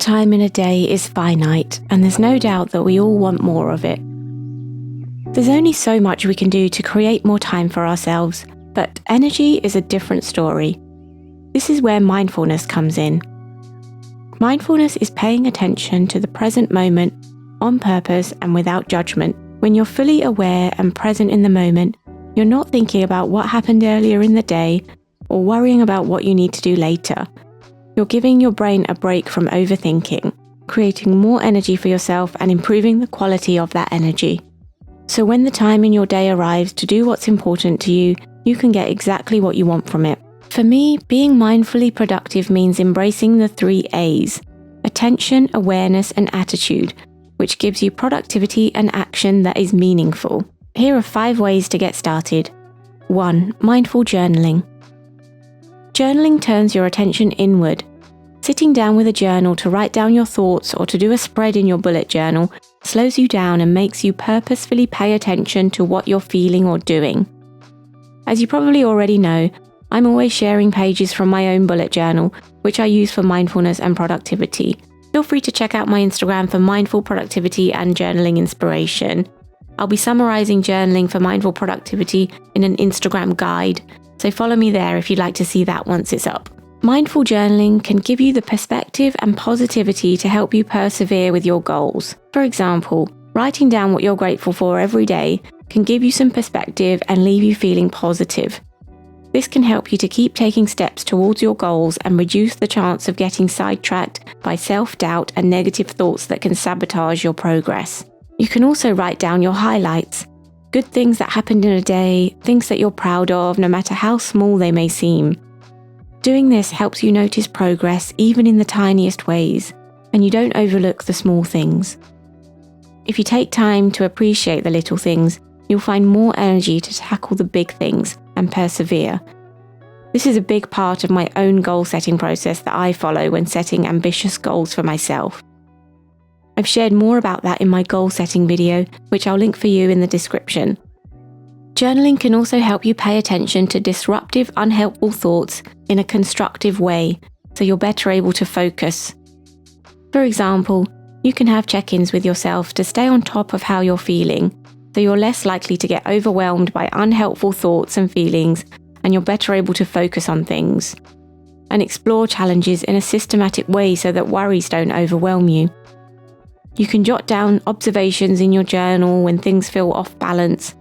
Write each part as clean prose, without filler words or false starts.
time in a day is finite, and there's no doubt that we all want more of it. There's only so much we can do to create more time for ourselves, but energy is a different story. This is where mindfulness comes in. Mindfulness is paying attention to the present moment, on purpose and without judgment. When you're fully aware and present in the moment, you're not thinking about what happened earlier in the day or worrying about what you need to do later. You're giving your brain a break from overthinking, creating more energy for yourself and improving the quality of that energy. So when the time in your day arrives to do what's important to you, you can get exactly what you want from it. For me, being mindfully productive means embracing the 3 A's: attention, awareness, and attitude, which gives you productivity and action that is meaningful. Here are 5 ways to get started. 1. Mindful journaling. Journaling turns your attention inward. Sitting down with a journal to write down your thoughts or to do a spread in your bullet journal slows you down and makes you purposefully pay attention to what you're feeling or doing. As you probably already know, I'm always sharing pages from my own bullet journal, which I use for mindfulness and productivity. Feel free to check out my Instagram for mindful productivity and journaling inspiration. I'll be summarizing journaling for mindful productivity in an Instagram guide, so follow me there if you'd like to see that once it's up. Mindful journaling can give you the perspective and positivity to help you persevere with your goals. For example, writing down what you're grateful for every day can give you some perspective and leave you feeling positive. This can help you to keep taking steps towards your goals and reduce the chance of getting sidetracked by self-doubt and negative thoughts that can sabotage your progress. You can also write down your highlights, good things that happened in a day, things that you're proud of, no matter how small they may seem. Doing this helps you notice progress even in the tiniest ways, and you don't overlook the small things. If you take time to appreciate the little things, you'll find more energy to tackle the big things and persevere. This is a big part of my own goal-setting process that I follow when setting ambitious goals for myself. I've shared more about that in my goal-setting video, which I'll link for you in the description. Journaling can also help you pay attention to disruptive, unhelpful thoughts in a constructive way, so you're better able to focus. For example, you can have check-ins with yourself to stay on top of how you're feeling, so you're less likely to get overwhelmed by unhelpful thoughts and feelings, and you're better able to focus on things. And explore challenges in a systematic way so that worries don't overwhelm you. You can jot down observations in your journal when things feel off balance,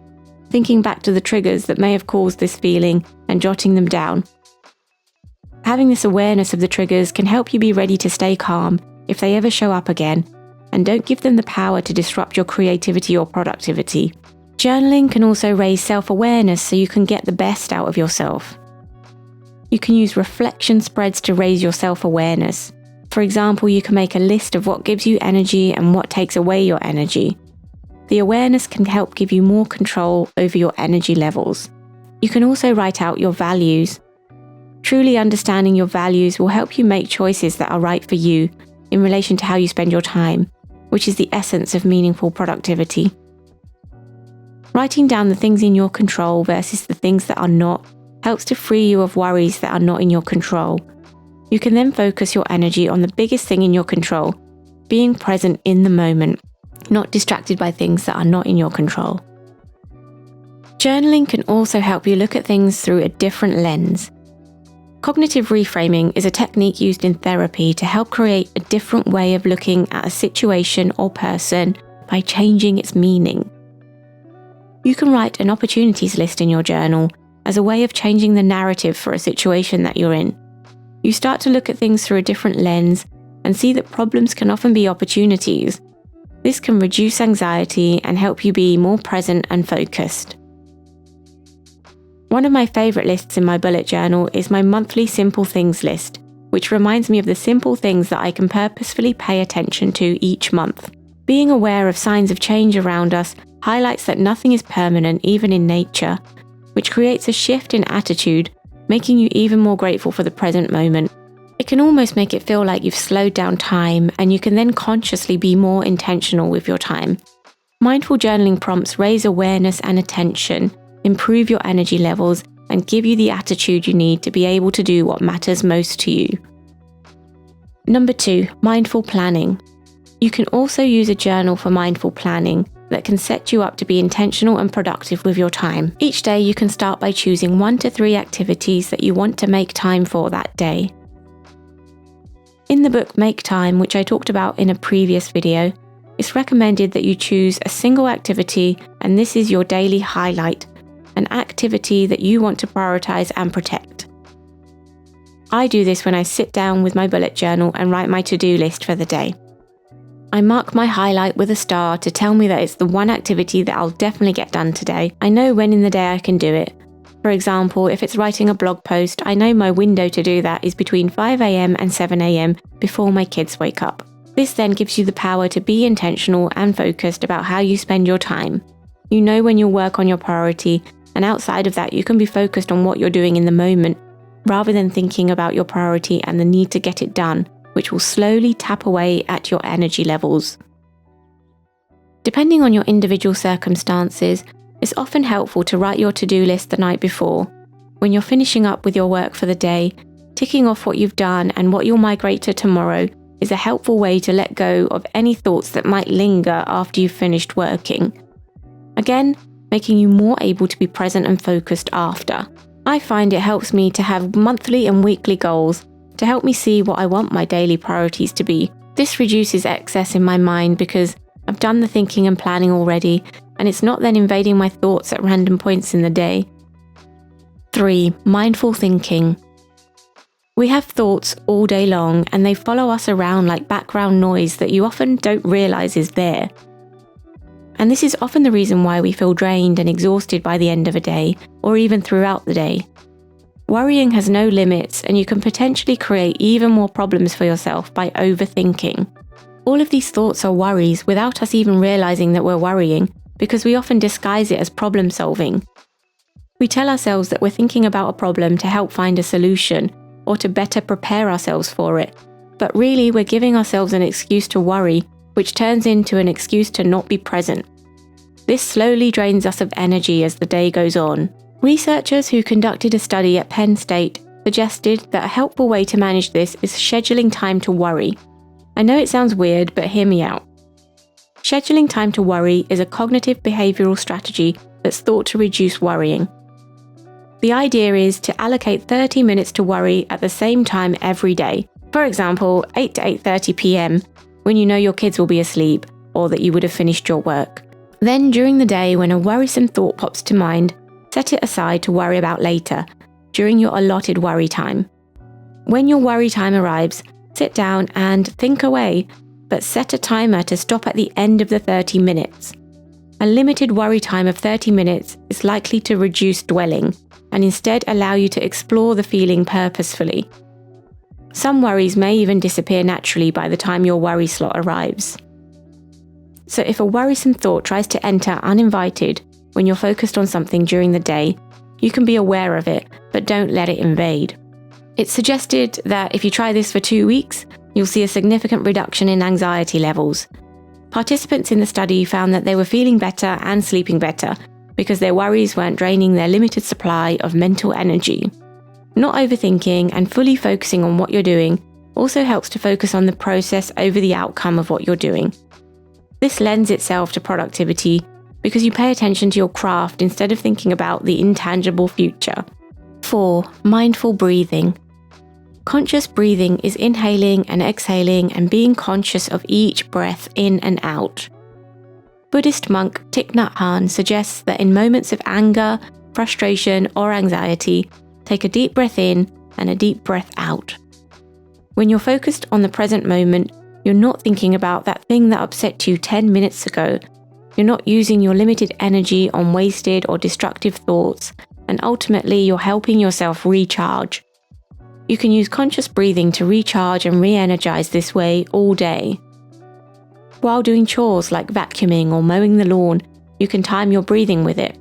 thinking back to the triggers that may have caused this feeling and jotting them down. Having this awareness of the triggers can help you be ready to stay calm if they ever show up again, and don't give them the power to disrupt your creativity or productivity. Journaling can also raise self-awareness so you can get the best out of yourself. You can use reflection spreads to raise your self-awareness. For example, you can make a list of what gives you energy and what takes away your energy. The awareness can help give you more control over your energy levels. You can also write out your values. Truly understanding your values will help you make choices that are right for you in relation to how you spend your time, which is the essence of meaningful productivity. Writing down the things in your control versus the things that are not helps to free you of worries that are not in your control. You can then focus your energy on the biggest thing in your control, being present in the moment, not distracted by things that are not in your control. Journaling can also help you look at things through a different lens. Cognitive reframing is a technique used in therapy to help create a different way of looking at a situation or person by changing its meaning. You can write an opportunities list in your journal as a way of changing the narrative for a situation that you're in. You start to look at things through a different lens and see that problems can often be opportunities. This can reduce anxiety and help you be more present and focused. One of my favourite lists in my bullet journal is my monthly simple things list, which reminds me of the simple things that I can purposefully pay attention to each month. Being aware of signs of change around us highlights that nothing is permanent, even in nature, which creates a shift in attitude, making you even more grateful for the present moment. It can almost make it feel like you've slowed down time, and you can then consciously be more intentional with your time. Mindful journaling prompts raise awareness and attention, improve your energy levels, and give you the attitude you need to be able to do what matters most to you. Number 2, mindful planning. You can also use a journal for mindful planning that can set you up to be intentional and productive with your time. Each day you can start by choosing 1 to 3 activities that you want to make time for that day. In the book Make Time, which I talked about in a previous video, it's recommended that you choose a single activity, and this is your daily highlight, an activity that you want to prioritize and protect. I do this when I sit down with my bullet journal and write my to-do list for the day. I mark my highlight with a star to tell me that it's the one activity that I'll definitely get done today. I know when in the day I can do it. For example, if it's writing a blog post, I know my window to do that is between 5 AM and 7 AM before my kids wake up. This then gives you the power to be intentional and focused about how you spend your time. You know when you'll work on your priority, and outside of that you can be focused on what you're doing in the moment, rather than thinking about your priority and the need to get it done, which will slowly tap away at your energy levels. Depending on your individual circumstances, it's often helpful to write your to-do list the night before. When you're finishing up with your work for the day, ticking off what you've done and what you'll migrate to tomorrow is a helpful way to let go of any thoughts that might linger after you've finished working. Again, making you more able to be present and focused after. I find it helps me to have monthly and weekly goals to help me see what I want my daily priorities to be. This reduces excess in my mind because I've done the thinking and planning already, and it's not then invading my thoughts at random points in the day. 3. Mindful thinking. We have thoughts all day long, and they follow us around like background noise that you often don't realize is there. And this is often the reason why we feel drained and exhausted by the end of a day, or even throughout the day. Worrying has no limits, and you can potentially create even more problems for yourself by overthinking. All of these thoughts are worries without us even realizing that we're worrying, because we often disguise it as problem solving. We tell ourselves that we're thinking about a problem to help find a solution, or to better prepare ourselves for it, but really we're giving ourselves an excuse to worry, which turns into an excuse to not be present. This slowly drains us of energy as the day goes on. Researchers who conducted a study at Penn State suggested that a helpful way to manage this is scheduling time to worry. I know it sounds weird, but hear me out. Scheduling time to worry is a cognitive behavioral strategy that's thought to reduce worrying. The idea is to allocate 30 minutes to worry at the same time every day. For example, 8 to 8:30 p.m. when you know your kids will be asleep or that you would have finished your work. Then during the day, when a worrisome thought pops to mind, set it aside to worry about later, during your allotted worry time. When your worry time arrives, sit down and think away, but set a timer to stop at the end of the 30 minutes. A limited worry time of 30 minutes is likely to reduce dwelling and instead allow you to explore the feeling purposefully. Some worries may even disappear naturally by the time your worry slot arrives. So if a worrisome thought tries to enter uninvited when you're focused on something during the day, you can be aware of it, but don't let it invade. It's suggested that if you try this for 2 weeks, you'll see a significant reduction in anxiety levels. Participants in the study found that they were feeling better and sleeping better because their worries weren't draining their limited supply of mental energy. Not overthinking and fully focusing on what you're doing also helps to focus on the process over the outcome of what you're doing. This lends itself to productivity because you pay attention to your craft instead of thinking about the intangible future. 4. Mindful breathing. Conscious breathing is inhaling and exhaling and being conscious of each breath in and out. Buddhist monk Thich Nhat Hanh suggests that in moments of anger, frustration, or anxiety, take a deep breath in and a deep breath out. When you're focused on the present moment, you're not thinking about that thing that upset you 10 minutes ago. You're not using your limited energy on wasted or destructive thoughts, and ultimately you're helping yourself recharge. You can use conscious breathing to recharge and re-energize this way all day. While doing chores like vacuuming or mowing the lawn, you can time your breathing with it.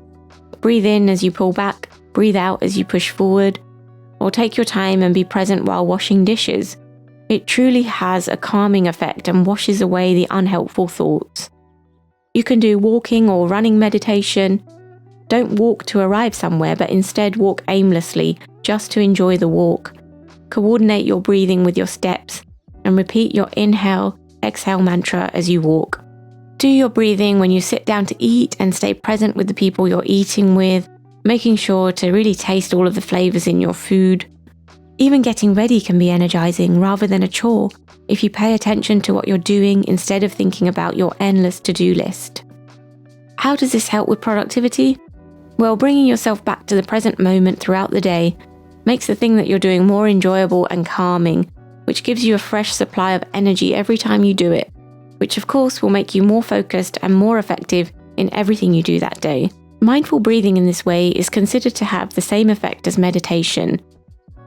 Breathe in as you pull back, breathe out as you push forward, or take your time and be present while washing dishes. It truly has a calming effect and washes away the unhelpful thoughts. You can do walking or running meditation. Don't walk to arrive somewhere, but instead walk aimlessly just to enjoy the walk. Coordinate your breathing with your steps and repeat your inhale, exhale mantra as you walk. Do your breathing when you sit down to eat and stay present with the people you're eating with, making sure to really taste all of the flavors in your food. Even getting ready can be energizing rather than a chore if you pay attention to what you're doing instead of thinking about your endless to-do list. How does this help with productivity? Well, bringing yourself back to the present moment throughout the day makes the thing that you're doing more enjoyable and calming, which gives you a fresh supply of energy every time you do it, which of course will make you more focused and more effective in everything you do that day. Mindful breathing in this way is considered to have the same effect as meditation.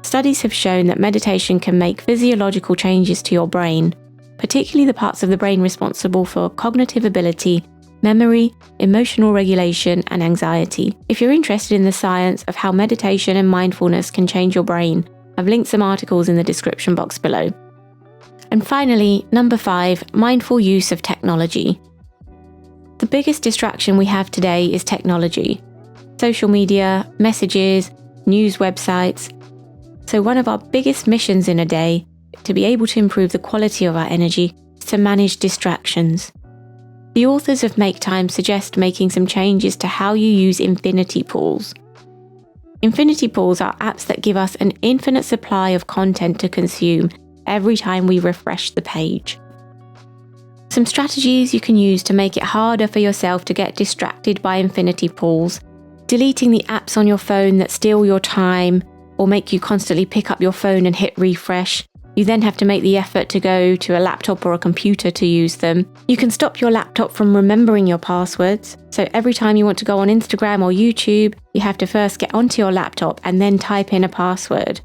Studies have shown that meditation can make physiological changes to your brain, particularly the parts of the brain responsible for cognitive ability, memory, emotional regulation, and anxiety. If you're interested in the science of how meditation and mindfulness can change your brain, I've linked some articles in the description box below. And finally, number 5, mindful use of technology. The biggest distraction we have today is technology. Social media, messages, news websites. So one of our biggest missions in a day, to be able to improve the quality of our energy, is to manage distractions. The authors of Make Time suggest making some changes to how you use infinity pools. Infinity pools are apps that give us an infinite supply of content to consume every time we refresh the page. Some strategies you can use to make it harder for yourself to get distracted by infinity pools: deleting the apps on your phone that steal your time or make you constantly pick up your phone and hit refresh. You then have to make the effort to go to a laptop or a computer to use them. You can stop your laptop from remembering your passwords. So every time you want to go on Instagram or YouTube, you have to first get onto your laptop and then type in a password.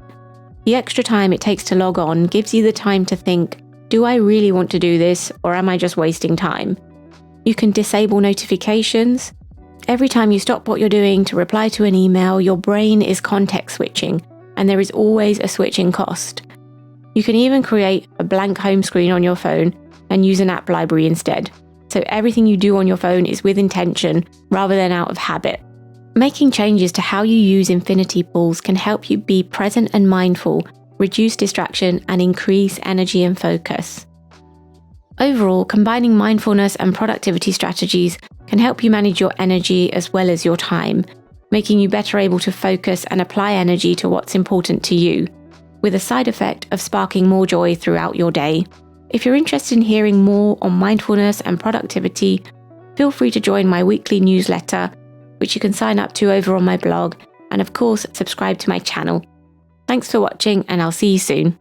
The extra time it takes to log on gives you the time to think, do I really want to do this, or am I just wasting time? You can disable notifications. Every time you stop what you're doing to reply to an email, your brain is context switching, and there is always a switching cost. You can even create a blank home screen on your phone and use an app library instead. So everything you do on your phone is with intention rather than out of habit. Making changes to how you use infinity pools can help you be present and mindful, reduce distraction, and increase energy and focus. Overall, combining mindfulness and productivity strategies can help you manage your energy as well as your time, making you better able to focus and apply energy to what's important to you, with a side effect of sparking more joy throughout your day. If you're interested in hearing more on mindfulness and productivity, feel free to join my weekly newsletter, which you can sign up to over on my blog, and of course, subscribe to my channel. Thanks for watching, and I'll see you soon.